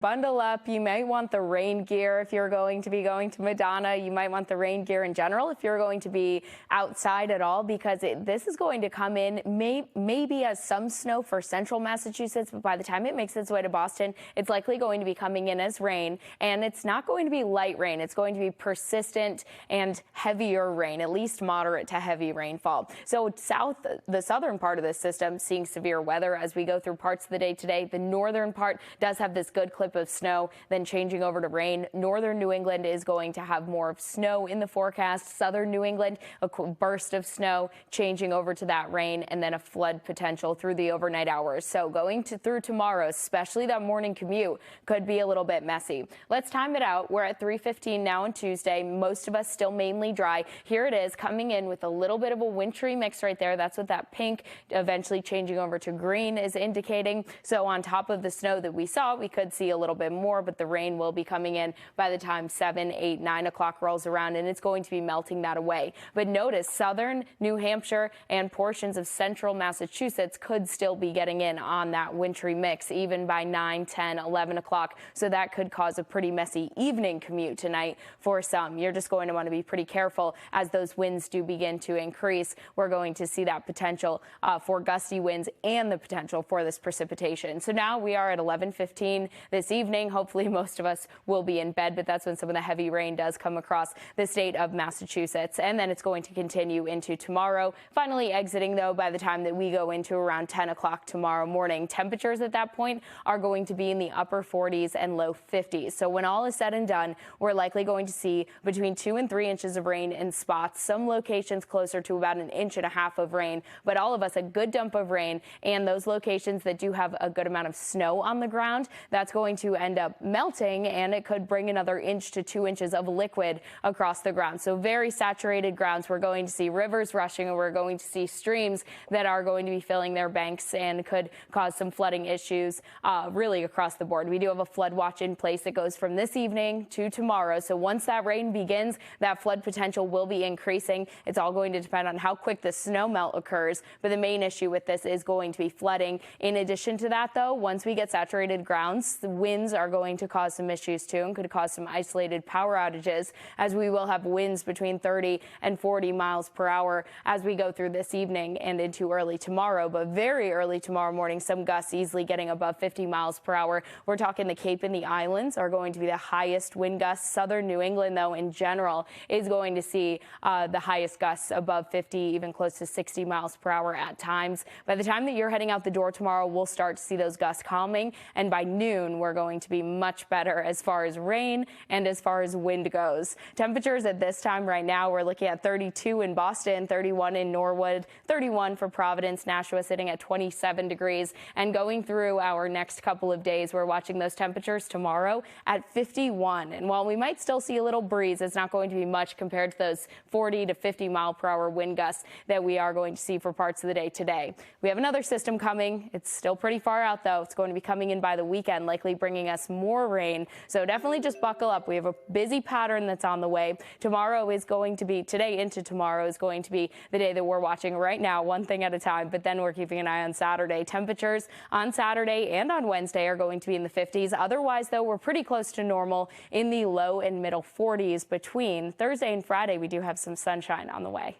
Bundle up. You might want the rain gear if you're going to be going to Madonna. You might want the rain gear in general if you're going to be outside at all, because this is going to come in maybe as some snow for central Massachusetts, but by the time it makes its way to Boston, it's likely going to be coming in as rain, and it's not going to be light rain. It's going to be persistent and heavier rain, at least moderate to heavy rainfall. So the southern part of this system seeing severe weather as we go through parts of the day today. The northern part does have this good clip of snow, then changing over to rain. Northern New England is going to have more of snow in the forecast. Southern New England, a burst of snow changing over to that rain, and then a flood potential through the overnight hours. So going through tomorrow, especially that morning commute, could be a little bit messy. Let's time it out. We're at 3:15 now on Tuesday. Most of us still mainly dry. Here it is coming in with a little bit of a wintry mix right there. That's what that pink eventually changing over to green is indicating. So on top of the snow that we saw, we could see a little bit more, but the rain will be coming in by the time 7, 8, 9 o'clock rolls around, and it's going to be melting that away. But notice southern New Hampshire and portions of central Massachusetts could still be getting in on that wintry mix even by 9, 10, 11 o'clock. So that could cause a pretty messy evening commute tonight for some. You're just going to want to be pretty careful as those winds do begin to increase. We're going to see that potential for gusty winds and the potential for this precipitation. So now we are at 11:15 this evening. Hopefully most of us will be in bed, but that's when some of the heavy rain does come across the state of Massachusetts. And then it's going to continue into tomorrow, finally exiting, though, by the time that we go into around 10 o'clock tomorrow morning. Temperatures at that point are going to be in the upper 40s and low 50s. So when all is said and done, we're likely going to see between 2 and 3 inches of rain in spots, some locations closer to about 1.5 inches of rain, but all of us a good dump of rain. And those locations that do have a good amount of snow on the ground, that's going to end up melting, and it could bring another 1 to 2 inches of liquid across the ground. So very saturated grounds. We're going to see rivers rushing, and we're going to see streams that are going to be filling their banks and could cause some flooding issues really across the board. We do have a flood watch in place that goes from this evening to tomorrow. So once that rain begins, that flood potential will be increasing. It's all going to depend on how quick the snow melt occurs. But the main issue with this is going to be flooding. In addition to that, though, once we get saturated grounds, the winds are going to cause some issues too, and could cause some isolated power outages, as we will have winds between 30 and 40 miles per hour as we go through this evening and into early tomorrow. But very early tomorrow morning, some gusts easily getting above 50 miles per hour. We're talking the Cape and the islands are going to be the highest wind gusts. Southern New England, though, in general, is going to see the highest gusts above 50, even close to 60 miles per hour at times. By the time that you're heading out the door tomorrow, we'll start to see those gusts calming, and by noon, we're going to be much better as far as rain and as far as wind goes. Temperatures at this time right now, we're looking at 32 in Boston, 31 in Norwood, 31 for Providence, Nashua sitting at 27 degrees. And going through our next couple of days, we're watching those temperatures tomorrow at 51. And while we might still see a little breeze, it's not going to be much compared to those 40 to 50 mile per hour wind gusts that we are going to see for parts of the day today. We have another system coming. It's still pretty far out, though. It's going to be coming in by the weekend, likely bringing us more rain. So definitely just buckle up. We have a busy pattern that's on the way. Tomorrow is going to be, today into tomorrow is going to be the day that we're watching right now, one thing at a time, but then we're keeping an eye on Saturday. Temperatures on Saturday and on Wednesday are going to be in the 50s. Otherwise, though, we're pretty close to normal in the low and middle 40s. Between Thursday and Friday, we do have some sunshine on the way.